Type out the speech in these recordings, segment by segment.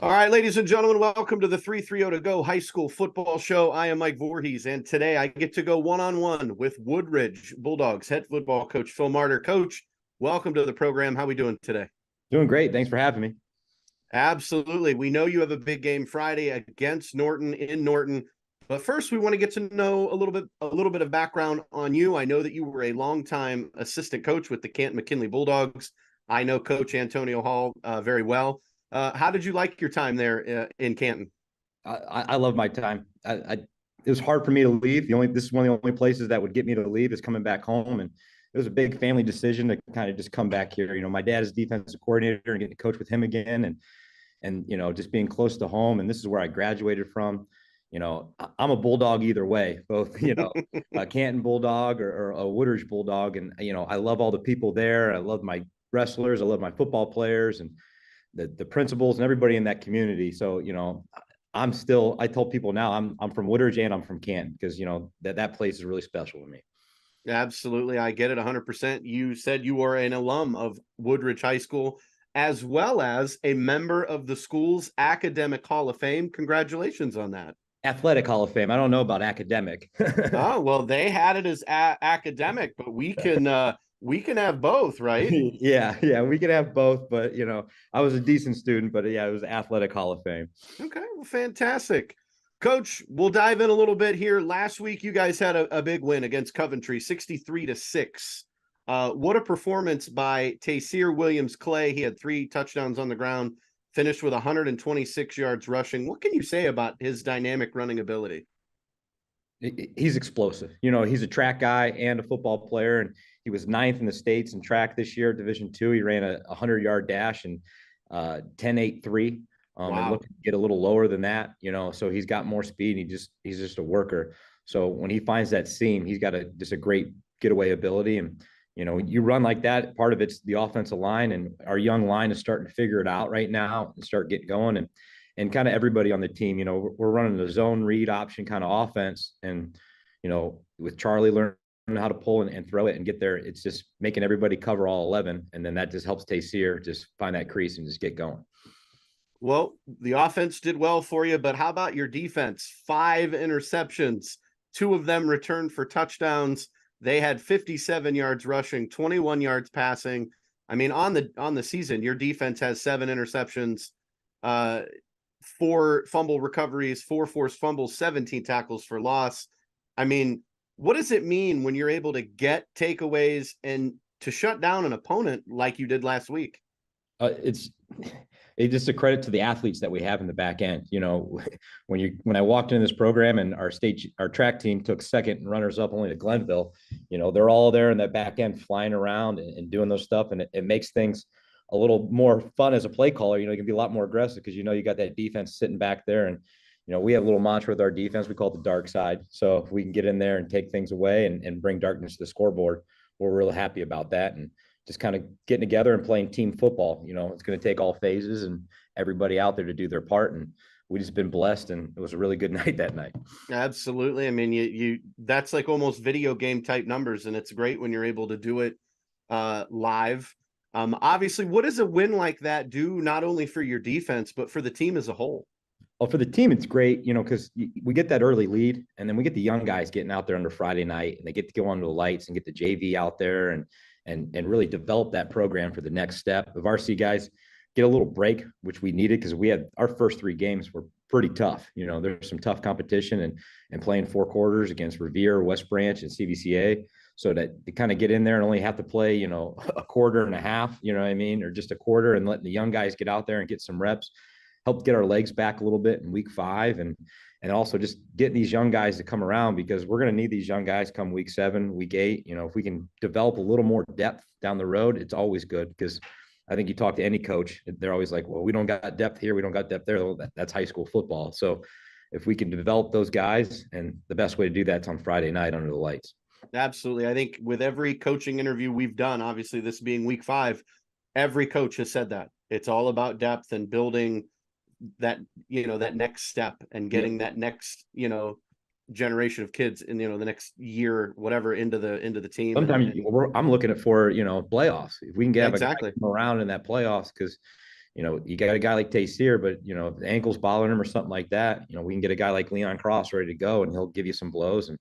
All right, ladies and gentlemen, welcome to the 330 to go high school football show. I am Mike Vorhies, and today I get to go one-on-one with Woodridge Bulldogs head football coach Phil Martter. Coach, welcome to the program. How are we doing today? Doing great. Thanks for having me. Absolutely. We know you have a big game Friday against Norton in Norton. But first, we want to get to know a little bit of background on you. I know that you were a longtime assistant coach with the Canton McKinley Bulldogs. I know Coach Antonio Hall very well. How did you like your time there in Canton? I love my time. It was hard for me to leave. This is one of the only places that would get me to leave is coming back home, and it was a big family decision to kind of just come back here. My dad is defensive coordinator and getting to coach with him again, and just being close to home. And this is where I graduated from. I'm a Bulldog either way, both a Canton Bulldog or a Woodridge Bulldog, and I love all the people there. I love my wrestlers. I love my football players, and the principals and everybody in that community. So, I told people now I'm from Woodridge and I'm from Canton because, that place is really special to me. Absolutely. I get it 100%. You said you were an alum of Woodridge High School, as well as a member of the school's Academic Hall of Fame. Congratulations on that. Athletic Hall of Fame. I don't know about academic. Oh, well, they had it as academic, but we can have both, right? Yeah, we could have both, but I was a decent student, but yeah, it was Athletic Hall of Fame. Okay, well, fantastic. Coach, we'll dive in a little bit here. Last week, you guys had a big win against Coventry, 63-6. What a performance by Taysir Williams-Clay. He had 3 touchdowns on the ground, finished with 126 yards rushing. What can you say about his dynamic running ability? He's explosive. He's a track guy and a football player, and he was 9th in the states in track this year, Division II. He ran a 100-yard dash and 10.83. Wow. And looking to get a little lower than that, so he's got more speed. And he's just a worker. So when he finds that seam, he's got just a great getaway ability. And you run like that, part of it's the offensive line, and our young line is starting to figure it out right now and start getting going. And kind of everybody on the team, we're running the zone read option kind of offense. And, with Charlie learning how to pull and throw it and get there, it's just making everybody cover all 11. And then that just helps Taysir just find that crease and just get going. Well, the offense did well for you, but how about your defense? 5 interceptions, 2 of them returned for touchdowns. They had 57 yards rushing, 21 yards passing. I mean, on the season, your defense has 7 interceptions, 4 fumble recoveries, 4 forced fumbles, 17 tackles for loss. I mean, what does it mean when you're able to get takeaways and to shut down an opponent like you did last week? It's just a credit to the athletes that we have in the back end. When I walked into this program and our track team took second and runners up only to Glenville, they're all there in that back end flying around and doing those stuff. And it makes things a little more fun as a play caller. You can be a lot more aggressive because, you got that defense sitting back there. And, we have a little mantra with our defense. We call it the dark side. So if we can get in there and take things away and bring darkness to the scoreboard, we're really happy about that. And just kind of getting together and playing team football. It's going to take all phases and everybody out there to do their part. And we just been blessed, and it was a really good night that night. Absolutely. I mean, you that's like almost video game type numbers, and it's great when you're able to do it live. Obviously, what does a win like that do not only for your defense, but for the team as a whole? Well, for the team, it's great, because we get that early lead, and then we get the young guys getting out there under Friday night, and they get to go under the lights and get the JV out there and really develop that program for the next step. The varsity guys get a little break, which we needed because we had our first 3 games were pretty tough. There's some tough competition and playing 4 quarters against Revere, West Branch, and CVCA. So that to kind of get in there and only have to play, a quarter and a half, or just a quarter, and letting the young guys get out there and get some reps, helped get our legs back a little bit in week 5. And also just getting these young guys to come around, because we're going to need these young guys come week 7, week 8. If we can develop a little more depth down the road, it's always good, because I think you talk to any coach, they're always like, well, we don't got depth here, we don't got depth there. That's high school football. So if we can develop those guys, and the best way to do that's on Friday night under the lights. Absolutely. I think with every coaching interview we've done, obviously this being week 5, every coach has said that it's all about depth and building that, that next step and getting that next, generation of kids in, the next year, whatever, into the team. Sometimes I'm looking at for, playoffs. If we can get exactly around in that playoffs, because, You got a guy like Tayseer, but if the ankle's bothering him or something like that, we can get a guy like Leon Cross ready to go, and he'll give you some blows, and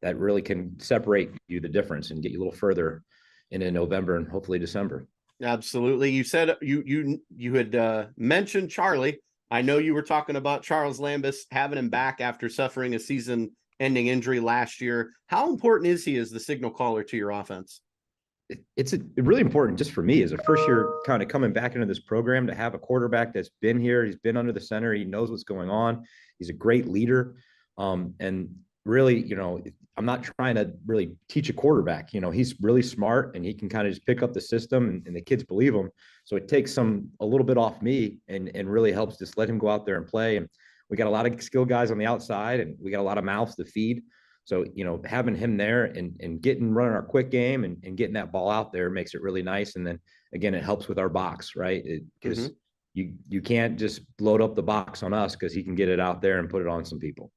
that really can separate you the difference and get you a little further into November and hopefully December. Absolutely. You said you had mentioned Charlie. I know you were talking about Charles Lambus, having him back after suffering a season-ending injury last year. How important is he as the signal caller to your offense? It's really important just for me as a first year kind of coming back into this program to have a quarterback that's been here. He's been under the center. He knows what's going on. He's a great leader. And really, I'm not trying to really teach a quarterback. He's really smart and he can kind of just pick up the system, and the kids believe him. So it takes a little bit off me and really helps just let him go out there and play. And we got a lot of skilled guys on the outside, and we got a lot of mouths to feed. So, having him there and running our quick game and getting that ball out there makes it really nice. And then again, it helps with our box, right? Because you can't just load up the box on us, because he can get it out there and put it on some people.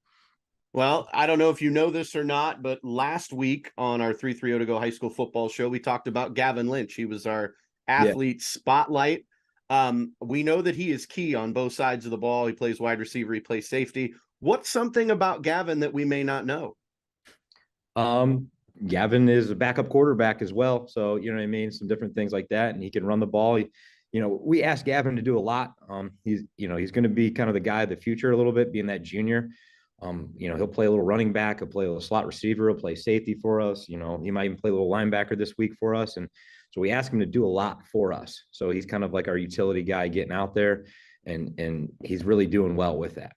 Well, I don't know if you know this or not, but last week on our 330 to Go high school football show, we talked about Gavin Lynch. He was our athlete spotlight. We know that he is key on both sides of the ball. He plays wide receiver, he plays safety. What's something about Gavin that we may not know? Gavin is a backup quarterback as well. So, you know what I mean? Some different things like that. And he can run the ball. We asked Gavin to do a lot. He's going to be kind of the guy of the future a little bit, being that junior. He'll play a little running back. He'll play a little slot receiver. He'll play safety for us. He might even play a little linebacker this week for us. And so we asked him to do a lot for us. So he's kind of like our utility guy getting out there, and he's really doing well with that.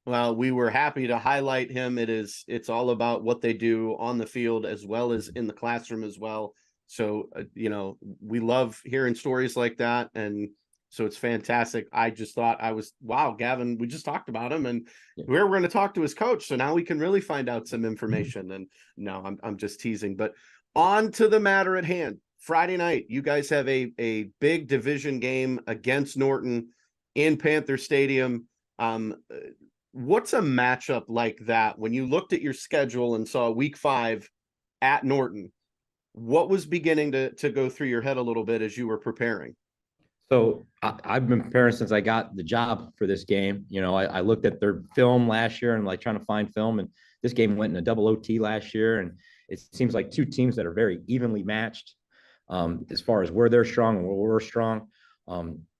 Well, we were happy to highlight him. It's all about what they do on the field as well as in the classroom as well. So, we love hearing stories like that. And so it's fantastic. I just thought wow, Gavin, we just talked about him, and we're going to talk to his coach. So now we can really find out some information. And no, I'm just teasing, but on to the matter at hand. Friday night, you guys have a big division game against Norton in Panther Stadium. What's a matchup like that when you looked at your schedule and saw week 5 at Norton? What was beginning to go through your head a little bit as you were preparing? So I've been preparing since I got the job for this game. I looked at their film last year and trying to find film, and this game went in a double OT last year. And it seems like two teams that are very evenly matched as far as where they're strong and where we're strong.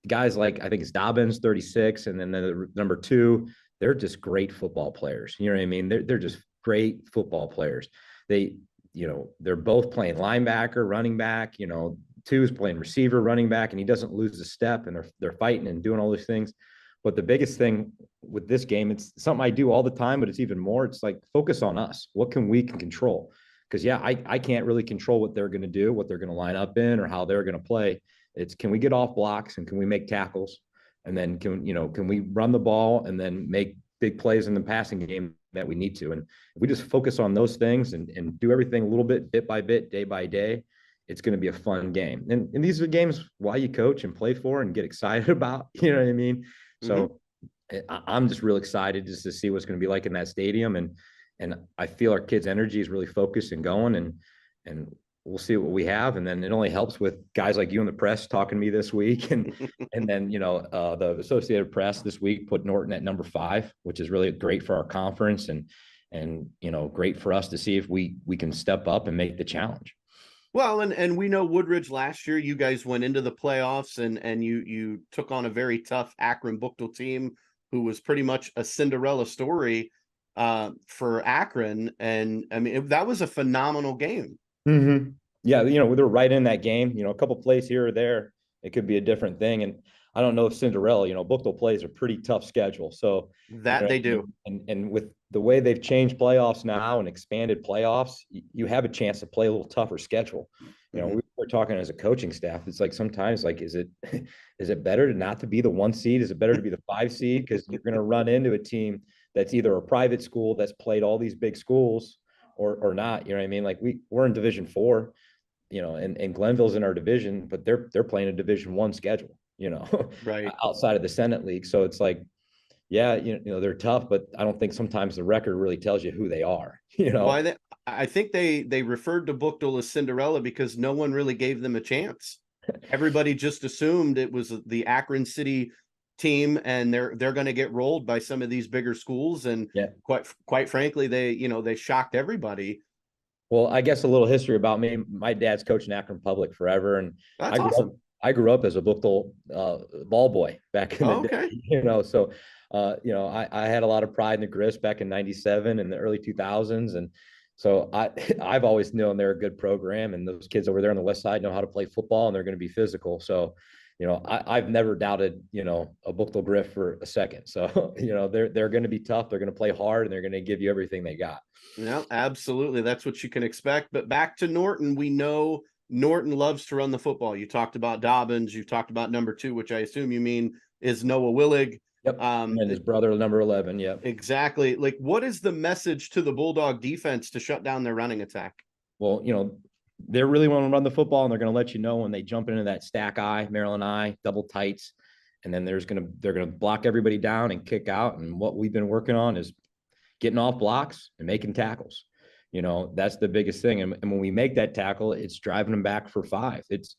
Guys like, I think it's Dobbins, 36, and then the number 2, they're just great football players. You know what I mean? They're just great football players. They're both playing linebacker, running back. 2 is playing receiver, running back, and he doesn't lose a step, and they're fighting and doing all these things. But the biggest thing with this game, it's something I do all the time, but it's even more. It's like, focus on us. What can we control? Because I can't really control what they're going to do, what they're going to line up in, or how they're going to play. It's, can we get off blocks and can we make tackles? And then can we run the ball and then make big plays in the passing game that we need to? And if we just focus on those things and do everything a little bit by bit, day by day, it's going to be a fun game. And these are games why you coach and play for and get excited about, you know what I mean? So I'm just real excited just to see what's going to be like in that stadium. And I feel our kids' energy is really focused and going, and we'll see what we have. And then it only helps with guys like you in the press talking to me this week. And then, the Associated Press this week put Norton at number 5, which is really great for our conference and great for us to see if we can step up and make the challenge. Well, and we know Woodridge last year, you guys went into the playoffs and you took on a very tough Akron Buchtel team who was pretty much a Cinderella story for Akron. And I mean, that was a phenomenal game. Mm-hmm. Yeah, they're right in that game. A couple plays here or there, it could be a different thing. And I don't know if Cinderella, Buchtel plays a pretty tough schedule. So that they do. And with the way they've changed playoffs now and expanded playoffs, you have a chance to play a little tougher schedule. We're talking as a coaching staff. It's like sometimes is it better not to be the 1 seed? Is it better to be the 5 seed? Because you're going to run into a team that's either a private school that's played all these big schools or not. You know what I mean? We're in Division 4, and Glenville's in our division, but they're playing a Division 1 schedule, right outside of the Senate League. So it's like, yeah, they're tough, but I don't think sometimes the record really tells you who they are. Well, I think they referred to Buchtel as Cinderella because no one really gave them a chance. Everybody just assumed it was the Akron City team, and they're going to get rolled by some of these bigger schools. And Yeah. quite frankly, they shocked everybody. Well, I guess a little history about me. My dad's coached in Akron Public forever, and That's awesome. I grew up as a Bookville ball boy back in the Oh, day. okay. So I had a lot of pride in the Grist back in '97 and the early 2000s, and so I've always known they're a good program, and those kids over there on the west side know how to play football, and they're going to be physical. So I've never doubted a Bookville Griff for a second. So they're going to be tough. They're going to play hard, and they're going to give you everything they got. Yeah, absolutely. That's what you can expect. But back to Norton, we know Norton loves to run the football. You talked about Dobbins. You talked about number 2, which I assume you mean is Noah Willig. Yep. And his brother, number 11. Yep. Exactly. Like, what is the message to the Bulldog defense to shut down their running attack? Well, they're really want to run the football, and they're going to let you know when they jump into that stack eye, Maryland eye, double tights, and then they're going to block everybody down and kick out. And what we've been working on is getting off blocks and making tackles. That's the biggest thing. And when we make that tackle, it's driving them back for 5. It's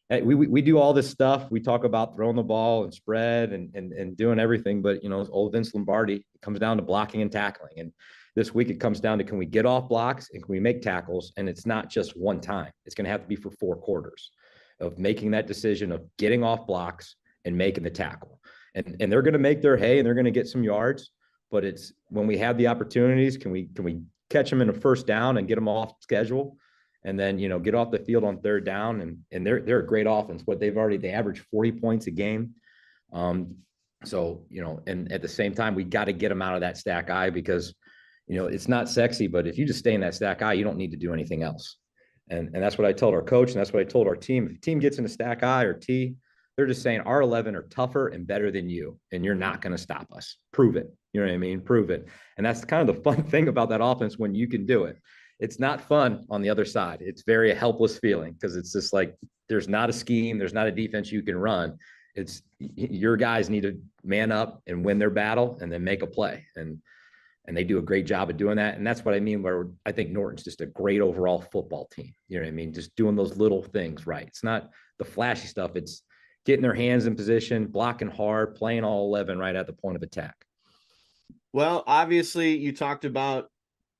we do all this stuff. We talk about throwing the ball and spread and doing everything, but old Vince Lombardi, it comes down to blocking and tackling. And this week it comes down to, can we get off blocks and can we make tackles? And it's not just one time. It's going to have to be for 4 quarters of making that decision of getting off blocks and making the tackle. And they're going to make their hay and they're going to get some yards. But it's when we have the opportunities, can we catch them in a first down and get them off schedule, and then get off the field on 3rd down, and they're a great offense. What they average 40 points a game. So and at the same time, we got to get them out of that stack eye, because it's not sexy, but if you just stay in that stack eye, you don't need to do anything else. And that's what I told our coach, and that's what I told our team. If the team gets in a stack eye or T, they're just saying our 11 are tougher and better than you, and you're not going to stop us. Prove it. You know what I mean? Prove it. And that's kind of the fun thing about that offense when you can do it. It's not fun on the other side. It's very a helpless feeling, because it's just like there's not a scheme, there's not a defense you can run. It's your guys need to man up and win their battle and then make a play. And they do a great job of doing that. And that's what I mean, where I think Norton's just a great overall football team. You know what I mean? Just doing those little things right. It's not the flashy stuff. It's getting their hands in position, blocking hard, playing all 11 right at the point of attack. Well, obviously, you talked about,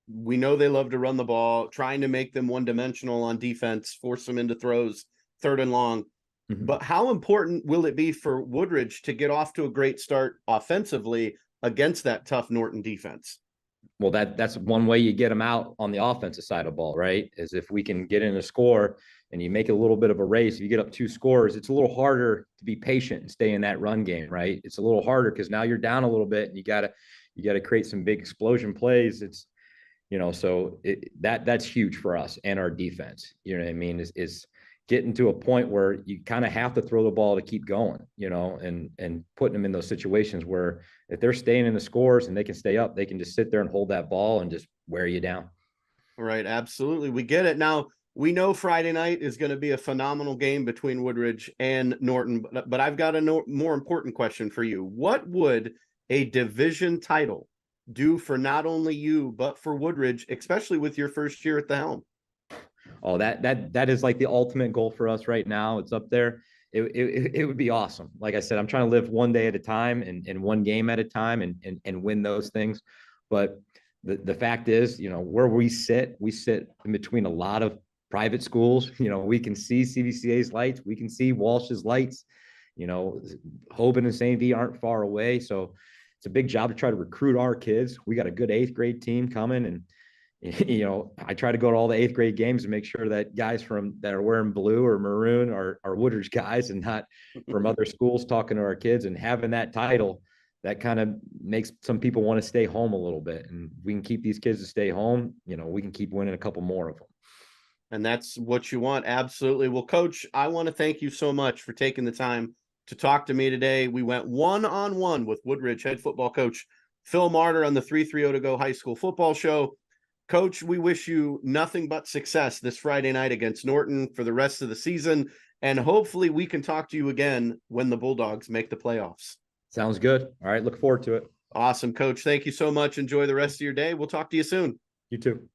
we know they love to run the ball, trying to make them one-dimensional on defense, force them into throws, 3rd and long. Mm-hmm. But how important will it be for Woodridge to get off to a great start offensively against that tough Norton defense? Well, that's one way you get them out on the offensive side of the ball, right? Is if we can get in a score and you make it a little bit of a race. If you get up 2 scores, it's a little harder to be patient and stay in that run game, right? It's a little harder because now you're down a little bit and you got to create some big explosion plays. It's, so that's huge for us and our defense. You know what I mean? Is getting to a point where you kind of have to throw the ball to keep going, and putting them in those situations where if they're staying in the scores and they can stay up, they can just sit there and hold that ball and just wear you down. Right. Absolutely. We get it. Now, we know Friday night is going to be a phenomenal game between Woodridge and Norton, but I've got a more important question for you. What would a division title do for not only you, but for Woodridge, especially with your first year at the helm? Oh, that is like the ultimate goal for us right now. It's up there. It would be awesome. Like I said, I'm trying to live one day at a time and one game at a time and win those things. But the fact is, where we sit in between a lot of private schools. We can see CVCA's lights. We can see Walsh's lights. Hoban and St. V aren't far away. So it's a big job to try to recruit our kids. We got a good 8th grade team coming, and I try to go to all the 8th grade games and make sure that guys that are wearing blue or maroon are Woodridge guys and not from other schools talking to our kids. And having that title, that kind of makes some people want to stay home a little bit. And we can keep these kids to stay home. We can keep winning a couple more of them. And that's what you want. Absolutely. Well, Coach, I want to thank you so much for taking the time to talk to me today. We went one-on-one with Woodridge head football coach Phil Martter on the 330 to Go High School Football Show. Coach, we wish you nothing but success this Friday night against Norton for the rest of the season. And hopefully we can talk to you again when the Bulldogs make the playoffs. Sounds good. All right. Look forward to it. Awesome, Coach. Thank you so much. Enjoy the rest of your day. We'll talk to you soon. You too.